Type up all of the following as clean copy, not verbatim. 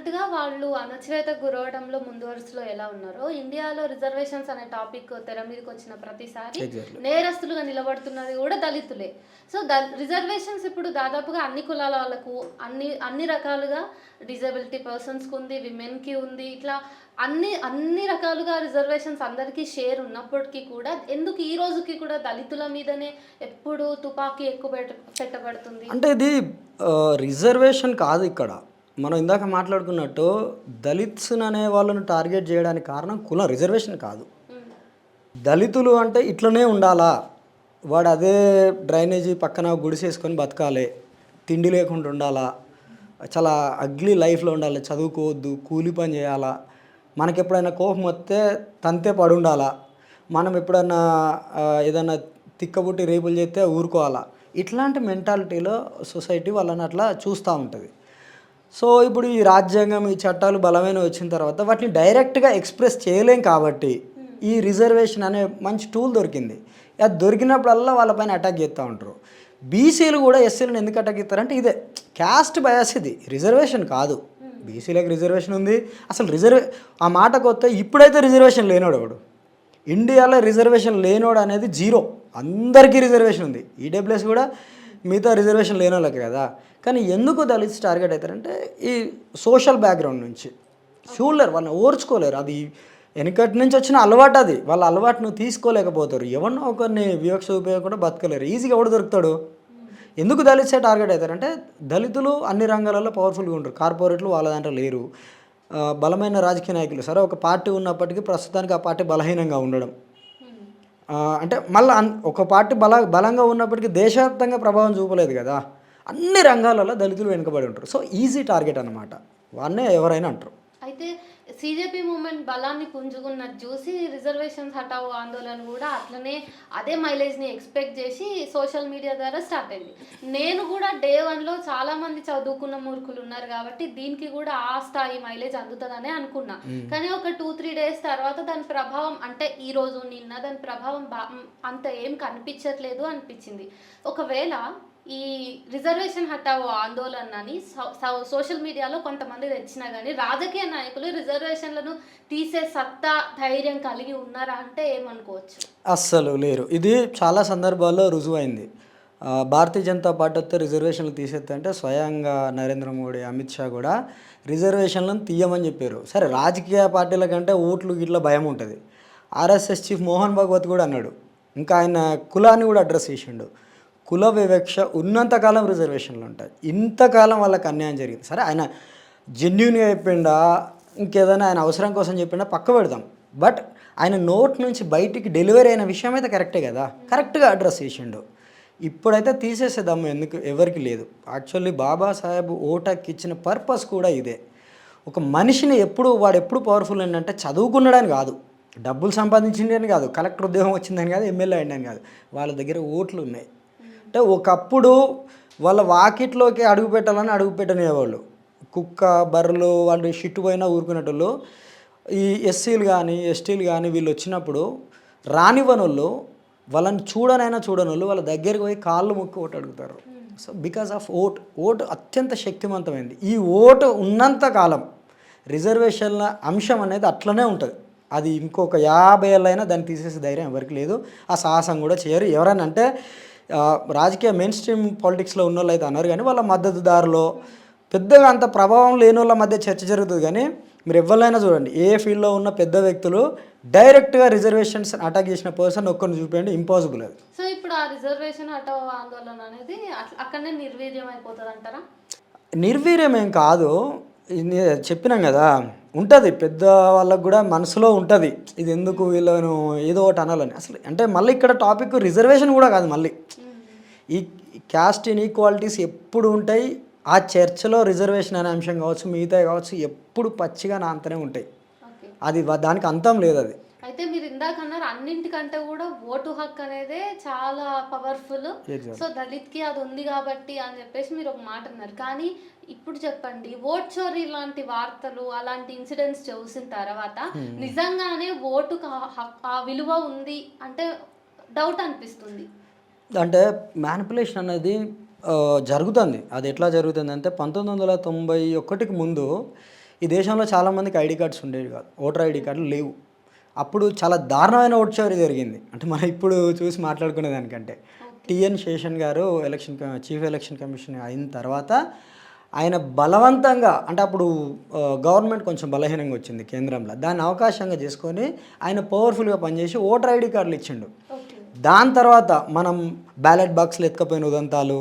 మీరన్నట్టుగా వాళ్ళు అణచివేతకు గురవడంలో ముందు వరుసలో ఎలా ఉన్నారో, ఇండియాలో రిజర్వేషన్స్ అనే టాపిక్ తెర మీదకొచ్చిన ప్రతిసారి ఎగ్జాక్ట్‌లీ. నేరస్తులుగా నిలబడుతున్నది గూడా దళితులే. సో, రిజర్వేషన్స్ ఇప్పుడు దాదాపుగా అన్ని కులాల వాళ్ళకు, అన్ని అన్ని రకాలుగా డిజబిలిటీ పర్సన్స్‌కుంది, విమెన్‌కి ఉంది. ఇట్లా అన్ని రకాలుగా రిజర్వేషన్స్ అందరికీ షేర్ ఉన్నప్పటికీ కూడా ఎందుకు ఈ రోజుకి కూడా దళితుల మీదనే ఎప్పుడు తుపాకీ ఎక్కువ పెట్టబడుతుంది? అంటే ఇది రిజర్వేషన్ కాదు ఇక్కడ. మనం ఇందాక మాట్లాడుకున్నట్టు దళిత్స్ అనే వాళ్ళని టార్గెట్ చేయడానికి కారణం కులం, రిజర్వేషన్ కాదు. హ్మ్. దళితులు అంటే ఇట్లనే ఉండాలా, వాడు అదే డ్రైనేజీ పక్కన గుడిసేసుకొని బతకాలి, తిండి లేకుండా ఉండాలా, చాలా అగ్లీ లైఫ్లో ఉండాలి, చదువుకోవద్దు, కూలి పని చేయాలా, మనకి ఎప్పుడైనా కోపం వస్తే తంతే పడి ఉండాలా, మనం ఎప్పుడైనా ఏదైనా తిక్కబుట్టి రేపులు చేస్తే ఊరుకోవాలా, ఇట్లాంటి మెంటాలిటీలో సొసైటీ వాళ్ళని అట్లా చూస్తూ ఉంటుంది. సో ఇప్పుడు ఈ రాజ్యాంగం, ఈ చట్టాలు బలమైన వచ్చిన తర్వాత వాటిని డైరెక్ట్గా ఎక్స్ప్రెస్ చేయలేం కాబట్టి ఈ రిజర్వేషన్ అనే మంచి టూల్ దొరికింది. అది దొరికినప్పుడల్లా వాళ్ళపైన అటాక్ చేస్తూ ఉంటారు. బీసీలు కూడా ఎస్సీలను ఎందుకు అటాక్ చేస్తారంటే ఇదే క్యాస్ట్ బయాస్, ఇది రిజర్వేషన్ కాదు. బీసీలకు రిజర్వేషన్ ఉంది. అసలు ఆ మాటకు వస్తే ఇప్పుడైతే రిజర్వేషన్ లేనోడు ఎవడు ఇండియాలో? రిజర్వేషన్ లేనోడు అనేది జీరో, అందరికీ రిజర్వేషన్ ఉంది. ఈడబ్ల్యూఎస్ కూడా మిగతా రిజర్వేషన్ లేని వాళ్ళకి కదా. కానీ ఎందుకు దళిత్స్ టార్గెట్ అవుతారంటే ఈ సోషల్ బ్యాక్గ్రౌండ్ నుంచి చూడలేరు, వాళ్ళని ఓర్చుకోలేరు. అది వెనకటి నుంచి వచ్చిన అలవాటు, అది వాళ్ళ అలవాటును తీసుకోలేకపోతారు. ఎవరినో ఒకరిని వివక్ష ఉపయోగకుండా బతకలేరు. ఈజీగా ఎవడు దొరుకుతాడు. ఎందుకు దళిత్సే టార్గెట్ అవుతారంటే దళితులు అన్ని రంగాలలో పవర్ఫుల్గా ఉంటారు. కార్పొరేట్లు వాళ్ళ దాంట్లో లేరు. బలమైన రాజకీయ నాయకులు, సరే ఒక పార్టీ ఉన్నప్పటికీ ప్రస్తుతానికి ఆ పార్టీ బలహీనంగా ఉండడం, అంటే మళ్ళీ ఒక పార్టీ బలంగా ఉన్నప్పటికీ దేశవ్యాప్తంగా ప్రభావం చూపలేదు కదా. అన్ని రంగాలలో దళితులు వెనుకబడి ఉంటారు. సో ఈజీ టార్గెట్ అనమాట, వాన్నే ఎవరైనా అంటారు. అయితే సీజేపీ మూవ్‌మెంట్ బలాన్ని పుంజుకున్నది చూసి రిజర్వేషన్స్ హటావో ఆందోళన కూడా అట్లనే అదే మైలేజ్‌ని ఎక్స్‌పెక్ట్ చేసి సోషల్ మీడియా ద్వారా స్టార్ట్ అయింది. నేను కూడా డే 1లో చాలామంది చదువుకున్న మూర్ఖులు ఉన్నారు కాబట్టి దీనికి కూడా ఆ స్థాయి మైలేజ్ అందుతదనే అనుకున్నా. కానీ ఒక 2, 3 డేస్ తర్వాత దాని ప్రభావం అంటే ఈరోజు నిన్న దాని ప్రభావం అంత ఏం కనిపించట్లేదు అనిపించింది. ఒకవేళ ఈ రిజర్వేషన్ హటావో ఆందోళనని సోషల్ మీడియాలో కొంతమంది తెచ్చినా కానీ రాజకీయ నాయకులు రిజర్వేషన్లను తీసే సత్తా ధైర్యం కలిగి ఉన్నారా అంటే ఏమనుకోవచ్చు? అస్సలు లేరు. ఇది చాలా సందర్భాల్లో రుజువైంది. భారతీయ జనతా పార్టీ వస్తే రిజర్వేషన్లు తీసేస్తే అంటే స్వయంగా నరేంద్ర మోడీ, అమిత్ షా కూడా రిజర్వేషన్లను తీయమని చెప్పారు. సరే రాజకీయ పార్టీల కంటే ఓట్లు ఇట్లా భయం ఉంటుంది. ఆర్ఎస్ఎస్ చీఫ్ మోహన్ భగవత్ కూడా అన్నాడు. ఇంకా ఆయన కులాన్ని కూడా అడ్రస్ చేసిండు. కుల వివక్ష ఉన్నంతకాలం రిజర్వేషన్లు ఉంటాయి, ఇంతకాలం వాళ్ళకి అన్యాయం జరిగింది. సరే ఆయన జెన్యున్గా చెప్పిండా, ఇంకేదైనా ఆయన అవసరం కోసం చెప్పిండా పక్క పెడదాం. బట్ ఆయన నోట్ నుంచి బయటికి డెలివరీ అయిన విషయం అయితే కరెక్టే కదా, కరెక్ట్గా అడ్రస్ చేసిండు. ఇప్పుడైతే తీసేసేద్దాము, ఎందుకు ఎవరికి లేదు. యాక్చువల్లీ బాబాసాహెబ్ ఓటాకి ఇచ్చిన పర్పస్ కూడా ఇదే. ఒక మనిషిని వాడు ఎప్పుడు పవర్ఫుల్ ఏంటంటే చదువుకున్నాడని కాదు, డబ్బులు సంపాదించిండని కాదు, కలెక్టర్ ఉద్యోగం వచ్చిందని కాదు, ఎమ్మెల్యే అయిందని కాదు, వాళ్ళ దగ్గర ఓట్లు ఉన్నాయి. అంటే ఒకప్పుడు వాళ్ళ వాకిట్లోకి అడుగు పెట్టాలని అడుగు పెట్టనేవాళ్ళు. కుక్క, బర్రెలు వాళ్ళు షిట్టు పోయినా ఊరుకునేటోళ్ళు. ఈ ఎస్సీలు కానీ ఎస్టీలు కానీ వీళ్ళు వచ్చినప్పుడు రానివ్వనోళ్ళు, వాళ్ళని చూడనోళ్ళు వాళ్ళ దగ్గరికి పోయి కాళ్ళు మొక్కి ఓటు అడుగుతారు. సో బికాస్ ఆఫ్ ఓటు అత్యంత శక్తివంతమైంది. ఈ ఓటు ఉన్నంత కాలం రిజర్వేషన్ల అంశం అనేది అట్లనే ఉంటుంది. అది ఇంకొక 50 ఏళ్ళైనా దాన్ని తీసేసే ధైర్యం ఎవరికి లేదు, ఆ సాహసం కూడా చేయరు. ఎవరైనా అంటే రాజకీయ మెయిన్ స్ట్రీమ్ పాలిటిక్స్లో ఉన్న వాళ్ళు అయితే అన్నారు, కానీ వాళ్ళ మద్దతుదారులో పెద్దగా అంత ప్రభావం లేని వాళ్ళ మధ్య చర్చ జరుగుతుంది. కానీ మీరు ఎవరైనా చూడండి, ఏ ఫీల్డ్లో ఉన్న పెద్ద వ్యక్తులు డైరెక్ట్గా రిజర్వేషన్స్ అటాక్ చేసిన పర్సన్ ఒక్కరిని చూపించండి, ఇంపాసిబుల్ అది. సో ఇప్పుడు ఆ రిజర్వేషన్ హటావో ఆందోళన అనేది అక్కడనే నిర్వీర్యం అయిపోతుంది అంటారా? నిర్వీర్యం ఏం కాదు, చెప్పినాం కదా, ఉంటుంది పెద్ద వాళ్ళకు కూడా మనసులో ఉంటుంది, ఇది ఎందుకు వీళ్ళను ఏదో ఒకటి అనాలని. అసలు అంటే మళ్ళీ ఇక్కడ టాపిక్ రిజర్వేషన్ కూడా కాదు, మళ్ళీ ఈ క్యాస్ట్ ఇన్ఈక్వాలిటీస్ ఎప్పుడు ఉంటాయి. ఆ చర్చలో రిజర్వేషన్ అనే అంశం కావచ్చు, మిగతా కావచ్చు, ఎప్పుడు పచ్చిగా నాంతనే ఉంటాయి. అది దానికి అంతం లేదు. అది అయితే మీరు ఇందాక అన్నారు అన్నింటికంటే కూడా ఓటు హక్కు అనేదే చాలా పవర్ఫుల్. సో దళిత్కి అది ఉంది కాబట్టి అని చెప్పేసి మీరు ఒక మాట అన్నారు. కానీ ఇప్పుడు చెప్పండి, ఓట్ చోరీ లాంటి వార్తలు అలాంటి ఇన్సిడెంట్స్ చూసిన తర్వాత నిజంగానే ఓటుకు ఆ విలువ ఉంది అంటే డౌట్ అనిపిస్తుంది. అంటే మ్యానిపులేషన్ అనేది జరుగుతుంది. అది ఎట్లా జరుగుతుంది అంటే 1991కి ముందు ఈ దేశంలో చాలామందికి ఐడి కార్డ్స్ ఉండేవి కాదు, ఓటర్ ఐడి కార్డులు లేవు. అప్పుడు చాలా దారుణమైన ఓట్ చోరీ జరిగింది. అంటే మనం ఇప్పుడు చూసి మాట్లాడుకునే దానికంటే టిఎన్ శేషన్ గారు చీఫ్ ఎలక్షన్ కమిషన్ అయిన తర్వాత ఆయన బలవంతంగా, అంటే అప్పుడు గవర్నమెంట్ కొంచెం బలహీనంగా వచ్చింది కేంద్రంలో, దాన్ని అవకాశంగా చేసుకొని ఆయన పవర్ఫుల్గా పనిచేసి ఓటర్ ఐడి కార్డులు ఇచ్చిండు. దాని తర్వాత మనం బ్యాలెట్ బాక్స్లు ఎత్తుకపోయిన ఉదంతాలు,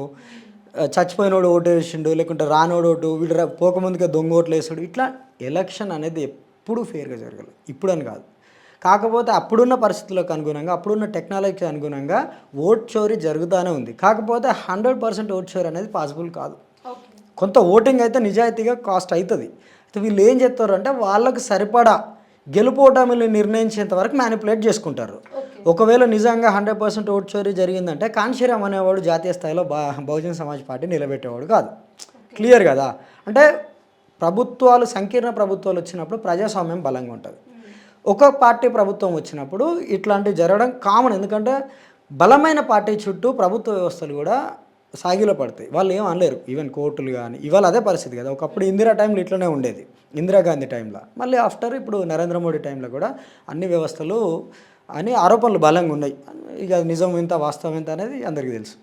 చచ్చిపోయినోడు ఓటు వేసిండు, లేకుంటే రానోడు ఓటు, వీడు పోకముందుగా దొంగ ఓట్లు వేసాడు, ఇట్లా ఎలక్షన్ అనేది ఎప్పుడూ ఫేర్గా జరగలేదు. ఇప్పుడు అని కాదు, కాకపోతే అప్పుడున్న పరిస్థితులకు అనుగుణంగా, అప్పుడున్న టెక్నాలజీకి అనుగుణంగా ఓట్ చోరీ జరుగుతూనే ఉంది. కాకపోతే 100% ఓట్ చోరీ అనేది పాసిబుల్ కాదు. కొంత ఓటింగ్ అయితే నిజాయితీగా కాస్ట్ అవుతుంది. అయితే వీళ్ళు ఏం చేస్తారు అంటే వాళ్ళకు సరిపడా గెలుపోటమిని నిర్ణయించేంత వరకు మ్యానిపులేట్ చేసుకుంటారు. ఒకవేళ నిజంగా 100% ఓట్ చోరీ జరిగిందంటే కాన్షీరామ్ అనేవాడు జాతీయ స్థాయిలో బహుజన సమాజ్ పార్టీ నిలబెట్టేవాడు కాదు. క్లియర్ కదా. అంటే ప్రభుత్వాలు, సంకీర్ణ ప్రభుత్వాలు వచ్చినప్పుడు ప్రజాస్వామ్యం బలంగా ఉంటుంది. ఒక పార్టీ ప్రభుత్వం వచ్చినప్పుడు ఇట్లాంటివి జరగడం కామన్. ఎందుకంటే బలమైన పార్టీ చుట్టూ ప్రభుత్వ వ్యవస్థలు కూడా సాగిలో పడతాయి, వాళ్ళు ఏం అనలేరు. ఈవెన్ కోర్టులు కానీ ఇవాళ అదే పరిస్థితి కదా. ఒకప్పుడు ఇందిరా టైంలో ఇట్లనే ఉండేది, ఇందిరాగాంధీ టైంలో. మళ్ళీ ఆఫ్టర్ ఇప్పుడు నరేంద్ర మోడీ టైంలో కూడా అన్ని వ్యవస్థలు అని ఆరోపణలు బలంగా ఉన్నాయి. ఇక నిజం ఎంత వాస్తవం ఎంత అనేది అందరికీ తెలుసు.